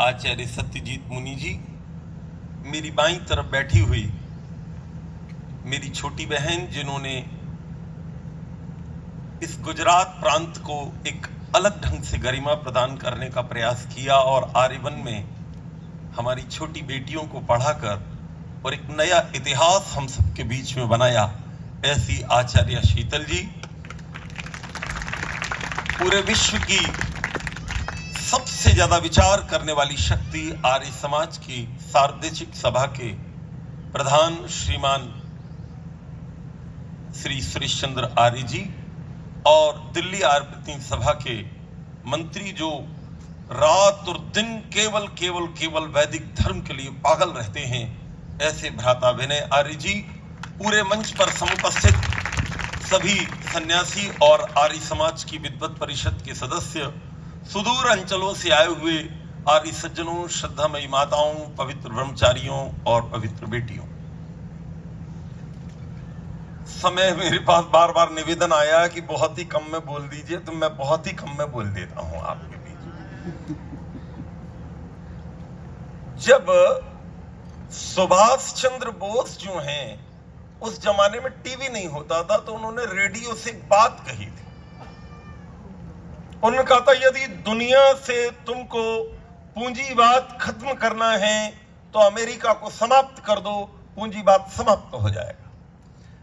आचार्य सत्यजीत मुनि जी, मेरी बाईं तरफ बैठी हुई मेरी छोटी बहन, जिन्होंने इस गुजरात प्रांत को एक अलग ढंग से गरिमा प्रदान करने का प्रयास किया और आर्यवन में हमारी छोटी बेटियों को पढ़ाकर और एक नया इतिहास हम सबके बीच में बनाया, ऐसी आचार्य शीतल जी, पूरे विश्व की सबसे ज्यादा विचार करने वाली शक्ति आर्य समाज की सार्वदेशिक सभा के प्रधान श्रीमान श्री सुरेश चंद्र आर्य जी और दिल्ली आर्य प्रतिनिधि सभा के मंत्री, जो रात और दिन केवल केवल केवल वैदिक धर्म के लिए पागल रहते हैं, ऐसे भ्राता विनय आर्य जी, पूरे मंच पर समुपस्थित सभी सन्यासी और आर्य समाज की विद्वत परिषद के सदस्य, सुदूर अंचलों से आए हुए आर्य सज्जनों, श्रद्धामयी माताओं, पवित्र ब्रह्मचारियों और पवित्र बेटियों, समय मेरे पास बार बार निवेदन आया कि बहुत ही कम में बोल दीजिए, तो मैं बहुत ही कम में बोल देता हूं आपके बीच। जब सुभाष चंद्र बोस जो हैं, उस जमाने में टीवी नहीं होता था, तो उन्होंने रेडियो से एक बात कही थी। उन्होंने कहा था, यदि दुनिया से तुमको पूंजीवाद खत्म करना है तो अमेरिका को समाप्त कर दो, पूंजीवाद समाप्त हो जाएगा।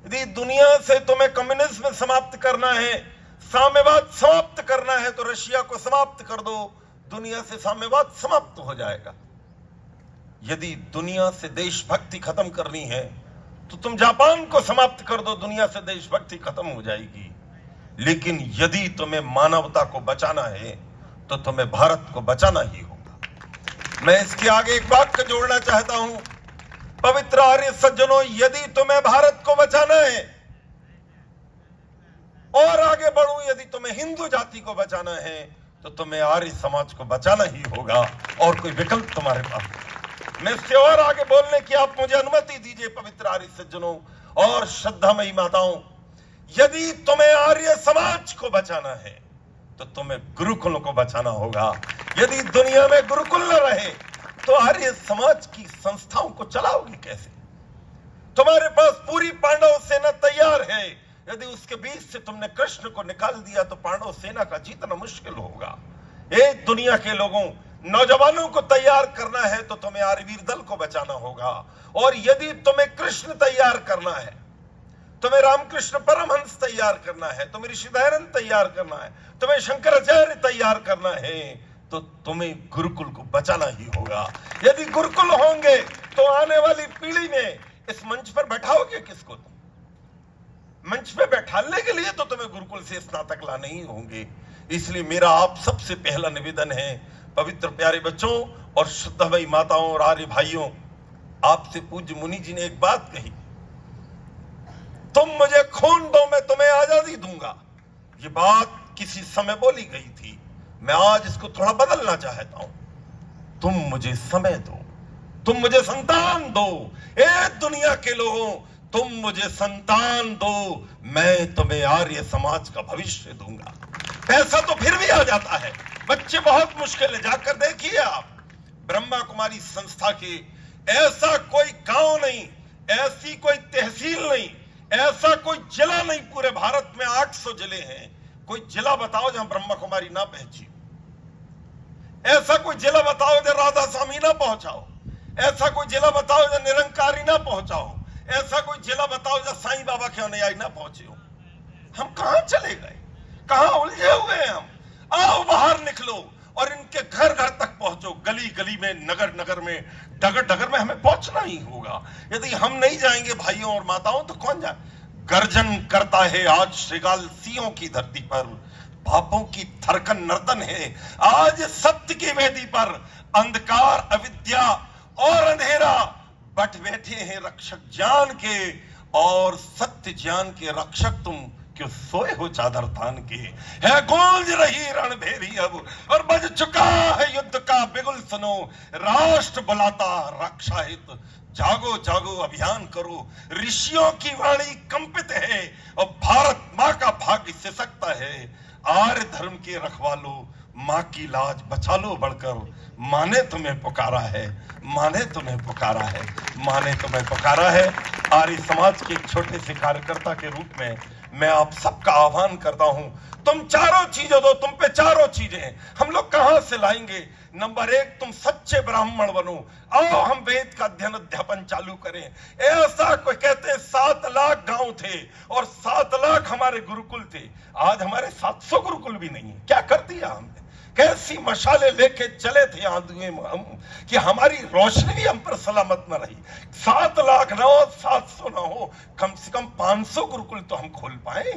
यदि दुनिया से तुम्हें कम्युनिज्म समाप्त करना है, साम्यवाद समाप्त करना है, तो रशिया को समाप्त कर दो, दुनिया से साम्यवाद समाप्त हो जाएगा। यदि दुनिया से देशभक्ति खत्म करनी है तो तुम जापान को समाप्त कर दो, दुनिया से देशभक्ति खत्म हो जाएगी। लेकिन यदि तुम्हें मानवता को बचाना है तो तुम्हें भारत को बचाना ही होगा। मैं इसके आगे एक वाक्य जोड़ना चाहता हूं, पवित्र आर्य सज्जनों, यदि तुम्हें भारत को बचाना है और आगे बढ़ूं, यदि तुम्हें हिंदू जाति को बचाना है तो तुम्हें आर्य समाज को बचाना ही होगा, और कोई विकल्प तुम्हारे पास नहीं। मैं इससे और आगे बोलने की आप मुझे अनुमति दीजिए, पवित्र आर्य सज्जनों और श्रद्धामयी माताओं, यदि तुम्हें आर्य समाज को बचाना है तो तुम्हें गुरुकुलों को बचाना होगा। यदि दुनिया में गुरुकुल न रहे तो आर्य समाज की संस्थाओं को चलाओगे कैसे? तुम्हारे पास पूरी पांडव सेना तैयार है, यदि उसके बीच से तुमने कृष्ण को निकाल दिया तो पांडव सेना का जीतना मुश्किल होगा। एक दुनिया के लोगों, नौजवानों को तैयार करना है तो तुम्हें आर्यवीर दल को बचाना होगा, और यदि तुम्हें कृष्ण तैयार करना है, तुम्हें रामकृष्ण परमहंस तैयार करना है, तुम्हें ऋषि दयानंद तैयार करना है, तुम्हें शंकराचार्य तैयार करना है, तो तुम्हें गुरुकुल को बचाना ही होगा। यदि गुरुकुल होंगे तो आने वाली पीढ़ी में इस मंच पर बैठाओगे किसको? तुम मंच पे बैठाने के लिए तो तुम्हें गुरुकुल से स्नातक लाने ही होंगे। इसलिए मेरा आप सबसे पहला निवेदन है, पवित्र प्यारे बच्चों और श्रद्धामयी माताओं और आर्य भाइयों, आपसे पूज्य मुनि जी ने एक बात कही, तुम मुझे खून दो, मैं तुम्हें आजादी दूंगा। ये बात किसी समय बोली गई थी, मैं आज इसको थोड़ा बदलना चाहता हूं। तुम मुझे समय दो, तुम मुझे संतान दो, ए दुनिया के लोगों, तुम मुझे संतान दो, मैं तुम्हें आर्य समाज का भविष्य दूंगा। पैसा तो फिर भी आ जाता है, बच्चे बहुत मुश्किल है, जाकर देखिए आप, ब्रह्मा कुमारी संस्था के ऐसा कोई गांव नहीं, ऐसी कोई तहसील नहीं, ऐसा कोई जिला नहीं, पूरे भारत में 800 जिले हैं, कोई जिला बताओ जहां ब्रह्मा कुमारी ना पहुंची। ऐसा कोई जिला बताओ जहां राधा स्वामी ना पहुंचाओ, ऐसा कोई जिला बताओ जहां निरंकारी ना पहुंचाओ, ऐसा कोई जिला बताओ जहां साईं बाबा के अनुयायी ना पहुंचे हो। हम कहां चले गए, कहां उलझे हुए हैं हम? आओ बाहर निकलो और इनके घर घर तक पहुंचो, गली गली में, नगर नगर में, डगर डगर में हमें पहुंचना ही होगा। यदि हम नहीं जाएंगे भाइयों और माताओं तो कौन जाए? गर्जन करता है आज श्रीगाल सिंहों की धरती पर, पापों की थरकन नर्तन है आज सत्य की वेदी पर। अंधकार, अविद्या और अंधेरा बट बैठे हैं रक्षक ज्ञान के, और सत्य ज्ञान के रक्षक तुम क्यों सोए हो चादर तान के? है गूंज रही रणभेरी अब, और बज चुका है युद्ध का बिगुल सुनो, राष्ट्र बुलाता रक्षा हित, जागो जागो अभियान करो। ऋषियों की वाणी कंपित है और भारत मां का भाग्य सिसकता है। आर्य धर्म के रखवालो, माँ की लाज बचा लो बढ़कर, माँ ने तुम्हें पुकारा है, माँ ने तुम्हें पुकारा है, माँ ने तुम्हें पुकारा है। आर्य समाज के एक छोटे से कार्यकर्ता के रूप में मैं आप सबका आह्वान करता हूं, तुम चारों चीजें दो, तुम पे चारों चीजें हैं, हम लोग कहां से लाएंगे? नंबर एक, तुम सच्चे ब्राह्मण बनो, आओ हम वेद का अध्ययन अध्यापन चालू करें। ऐसा कोई कहते हैं 7 लाख गांव थे और 7 लाख हमारे गुरुकुल थे, आज हमारे 700 गुरुकुल भी नहीं है। क्या कर दिया हमने? कैसी मशाले लेके चले थे आंधुए में हम कि हमारी रोशनी भी हम पर सलामत न रही। 7 लाख ना हो, 700 ना हो, कम से कम 500 गुरुकुल तो हम खोल पाए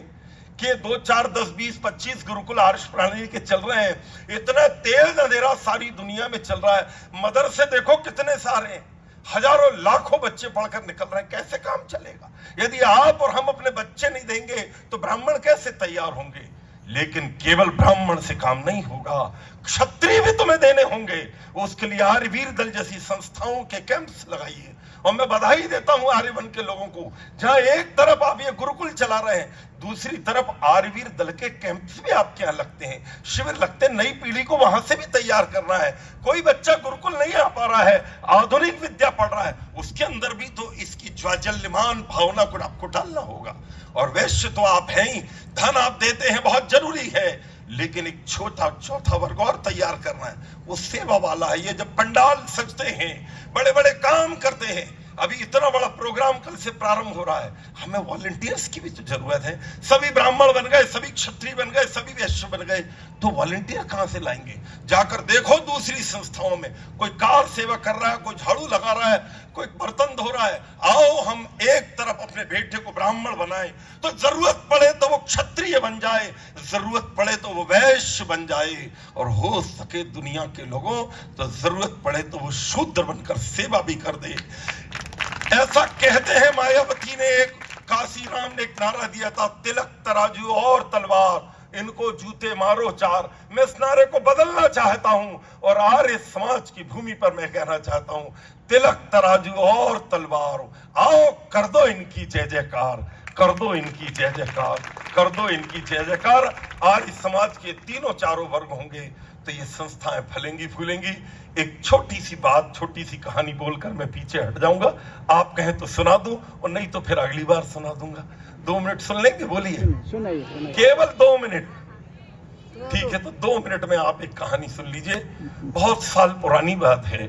कि 2, 4, 10, 20, 25 गुरुकुल आर्ष प्रणाली के चल रहे हैं। इतना तेज अंधेरा सारी दुनिया में चल रहा है। मदरसे देखो कितने सारे, हजारों लाखों बच्चे पढ़कर निकल रहे हैं, कैसे काम चलेगा? यदि आप और हम अपने बच्चे नहीं देंगे तो ब्राह्मण कैसे तैयार होंगे? लेकिन केवल ब्राह्मण से काम नहीं होगा, क्षत्रिय भी तुम्हें देने होंगे। उसके लिए आर्यवीर दल जैसी संस्थाओं के कैंप्स लगाइए। और मैं बधाई देता हूं आर्यवन के लोगों को, जहां एक तरफ आप ये गुरुकुल चला रहे हैं, दूसरी तरफ आर्यवीर दल के कैंप्स भी आपके यहाँ लगते हैं, शिविर लगते हैं, नई पीढ़ी को वहां से भी तैयार करना है। कोई बच्चा गुरुकुल नहीं आ पा रहा है, आधुनिक विद्या पढ़ रहा है, उसके अंदर भी तो इसकी ज्वाजल्यमान भावना को आपको डालना होगा। और वैश्य तो आप हैं ही, धन आप देते हैं, बहुत जरूरी है, लेकिन एक चौथा वर्ग और तैयार करना है, वो सेवा वाला है। ये जब पंडाल सजते हैं, बड़े बड़े काम करते हैं, अभी इतना बड़ा प्रोग्राम कल से प्रारंभ हो रहा है, हमें वॉलंटियर्स की भी तो जरूरत है। सभी ब्राह्मण बन गए, सभी क्षत्रिय बन गए, सभी वैश्य बन गए, तो वॉलंटियर कहां से लाएंगे? जाकर देखो दूसरी संस्थाओं में, कोई कार सेवा कर रहा है, कोई झाड़ू लगा रहा है, कोई बर्तन धो रहा है। आओ हम एक तरफ अपने बेटे को ब्राह्मण बनाएं, तो जरूरत पड़े तो वो क्षत्रिय बन जाए, जरूरत पड़े तो वो वैश्य बन जाए, और हो सके दुनिया के लोगों तो जरूरत पड़े तो वो शूद्र बनकर सेवा भी कर दे। ऐसा कहते हैं मायावती ने, काशी राम ने एक नारा दिया था, तिलक तराजू और तलवार, इनको जूते मारो 4। मैं इस नारे को बदलना चाहता हूं और आर्य समाज की भूमि पर मैं कहना चाहता हूं, तिलक तराजू और तलवार, आओ कर दो इनकी जय जयकार, कर दो इनकी जय जयकार, कर दो इनकी जय जयकार। आर्य समाज के तीनों चारों वर्ग होंगे तो ये संस्थाएं फलेंगी फूलेंगी। एक छोटी सी बात, छोटी सी कहानी बोलकर मैं पीछे हट जाऊंगा, आप कहें तो सुना दूं और नहीं तो फिर अगली बार सुना दूंगा। 2 मिनट सुन लेंगे? बोलिए, केवल 2 मिनट, ठीक है? तो 2 मिनट में आप एक कहानी सुन लीजिए। बहुत साल पुरानी बात है,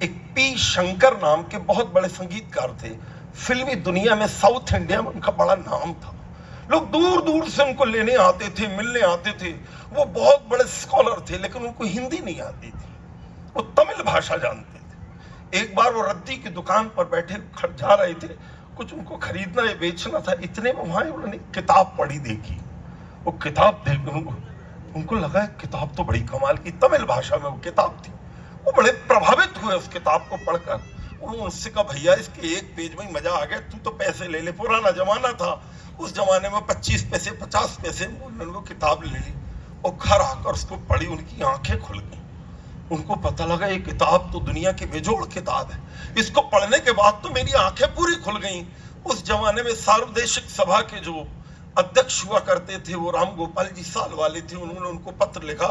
एक पी शंकर नाम के बहुत बड़े संगीतकार थे, फिल्मी दुनिया में, साउथ इंडिया में उनका बड़ा नाम था, लोग दूर दूर से उनको लेने आते थे, मिलने आते थे। वो बहुत बड़े स्कॉलर थे, लेकिन उनको हिंदी नहीं आती थी, वो तमिल भाषा जानते थे। एक बार वो रद्दी की दुकान पर बैठे जा रहे थे, कुछ उनको खरीदना या बेचना था, इतने में वहां उन्होंने किताब पढ़ी देखी। वो किताब देख उनको लगा किताब तो बड़ी कमाल की, तमिल भाषा में वो किताब थी। वो बड़े प्रभावित हुए उस किताब को पढ़कर। उन्होंने उससे कहा, भैया इसके एक पेज में मजा आ गया, तू तो पैसे ले ले। पुराना जमाना था, उस जमाने में 25 पैसे 50 पैसे उन्होंने वो किताब ले ली और घर आकर उसको पढ़ी, उनकी आंखें खुल गई। उनको पता लगा ये किताब तो दुनिया की बेजोड़ किताब है, इसको पढ़ने के बाद तो मेरी आंखें पूरी खुल गई। उस जमाने में सार्वदेशिक सभा के जो अध्यक्ष हुआ करते थे वो राम गोपाल जी साल वाले थे। उन्होंने उनको पत्र लिखा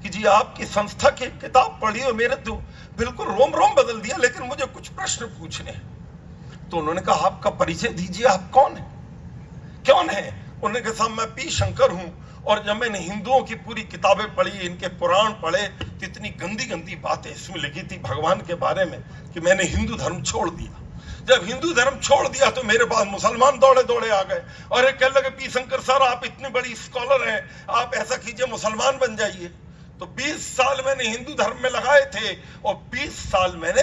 कि जी आपकी संस्था की किताब पढ़ी और मेरे तो बिल्कुल रोम रोम बदल दिया, लेकिन मुझे कुछ प्रश्न पूछने हैं। तो उन्होंने कहा आपका परिचय दीजिए, आप कौन है, कौन है? उन्होंने कहा मैं पी शंकर हूं, और जब मैंने हिंदुओं की पूरी किताबें पढ़ी, इनके पुराण पढ़े, तो इतनी गंदी गंदी बातें इसमें लिखी थी भगवान के बारे में कि मैंने हिंदू धर्म छोड़ दिया। जब हिंदू धर्म छोड़ दिया तो मेरे पास मुसलमान दौड़े दौड़े आ गए और एक कहने लगे, पी शंकर सर आप इतनी बड़ी स्कॉलर हैं, आप ऐसा कीजिए मुसलमान बन जाइए। तो 20 साल मैंने हिंदू धर्म में लगाए थे और 20 साल मैंने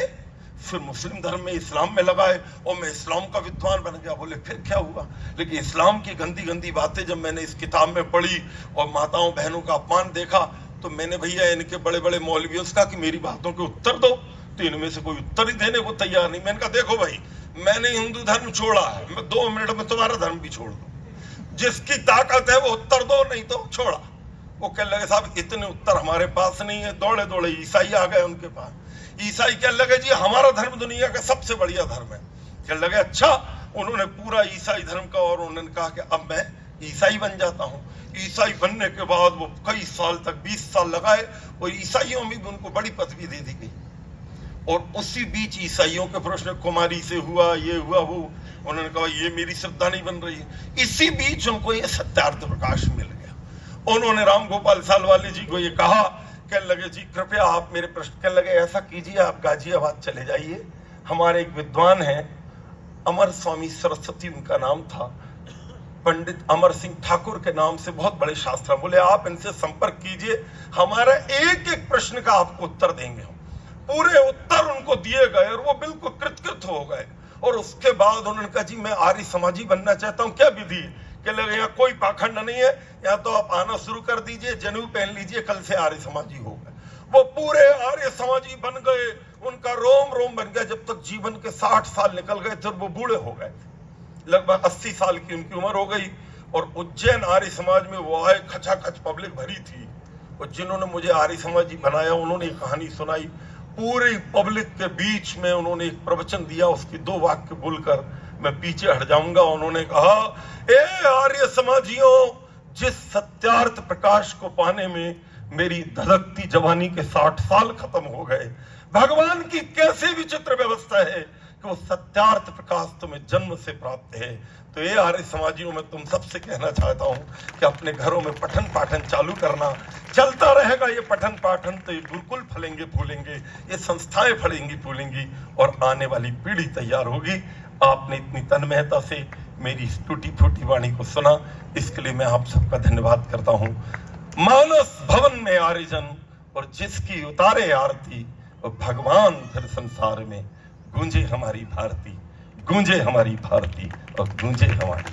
फिर मुस्लिम धर्म में, इस्लाम में लगाए और मैं इस्लाम का विद्वान बन गया। बोले फिर क्या हुआ? लेकिन इस्लाम की गंदी गंदी बातें जब मैंने इस किताब में पढ़ी और माताओं बहनों का अपमान देखा, तो मैंने भैया इनके बड़े बड़े मौलवियों से कहा कि मेरी बातों के उत्तर दो, तो इनमें से कोई उत्तर ही देने को तैयार नहीं। मैंने कहा देखो भाई, मैंने हिंदू धर्म छोड़ा है, मैं 2 मिनट में तुम्हारा धर्म भी छोड़ दूं, जिसकी ताकत है वो उत्तर दो, नहीं तो छोड़ा। वो कहने लगे साहब इतने उत्तर हमारे पास नहीं है। दौड़े दौड़े ईसाई आ गए उनके पास। ईसाई कहने लगे जी हमारा धर्म दुनिया का सबसे बढ़िया धर्म है। कहने लगे अच्छा। उन्होंने पूरा ईसाई धर्म का, और उन्होंने कहा कि अब मैं ईसाई बन जाता हूँ। ईसाई बनने के बाद वो कई साल तक 20 साल लगाए और ईसाइयों में भी उनको बड़ी पदवी दे दी गई। और उसी बीच ईसाइयों के प्रश्न कुमारी से हुआ, ये हुआ, वो, उन्होंने कहा ये मेरी श्रद्धा नहीं बन रही है। इसी बीच उनको ये सत्यार्थ प्रकाश मिल गया। उन्होंने राम गोपाल सालवाले जी को ये कहा, कहने लगे जी कृपया आप मेरे प्रश्न, कहने लगे ऐसा कीजिए आप गाजियाबाद चले जाइए, हमारे एक विद्वान हैं अमर स्वामी सरस्वती उनका नाम था, पंडित अमर सिंह ठाकुर के नाम से बहुत बड़े शास्त्र, बोले आप इनसे संपर्क कीजिए, हमारा एक एक प्रश्न का आपको उत्तर देंगे। हम पूरे उत्तर उनको दिए गए और वो बिल्कुल कृतकृत हो गए। और उसके बाद उन्होंने कहा जी मैं आर्य समाजी बनना चाहता हूँ, क्या विधि? कि लगे यहाँ कोई पाखंड नहीं है, यहाँ तो आप आना शुरू कर दीजिए, जनेऊ पहन लीजिए, कल से आर्य समाजी हो गए। वो पूरे आर्य समाजी बन गए, उनका रोम रोम बन गया। जब तक जीवन के 60 साल निकल गए थे, वो बूढ़े हो गए थे, लगभग 80 साल की उनकी उम्र हो गई। और उज्जैन आर्य समाज में वो आए, खचाखच पब्लिक भरी थी। और जिन्होंने मुझे आर्य समाजी बनाया उन्होंने एक कहानी सुनाई, पूरी पब्लिक के बीच में उन्होंने एक प्रवचन दिया, उसकी 2 वाक्य बोलकर मैं पीछे हट जाऊंगा। उन्होंने कहा, ए आर्य समाजियों, जिस सत्यार्थ प्रकाश को पाने में मेरी धधकती जवानी के 60 साल खत्म हो गए, भगवान की कैसी विचित्र व्यवस्था है कि वो सत्यार्थ प्रकाश तुम्हें जन्म से प्राप्त है। तो ये आर्य समाजियों में तुम सबसे कहना चाहता हूं कि अपने घरों में पठन पाठन चालू करना, चलता रहेगा ये पठन पाठन, तो ये गुरुकुल फलेंगे फूलेंगे, ये संस्थाएं फलेंगी फूलेंगी और आने वाली पीढ़ी तैयार होगी। आपने इतनी तन्मयता से मेरी इस टूटी फूटी वाणी को सुना, इसके लिए मैं आप सबका धन्यवाद करता हूं। मानस भवन में आर्यजन और जिसकी उतारे आरती, और भगवान फिर संसार में गूंजे हमारी भारती, गूंजे हमारी भारती और गूंजे हमारी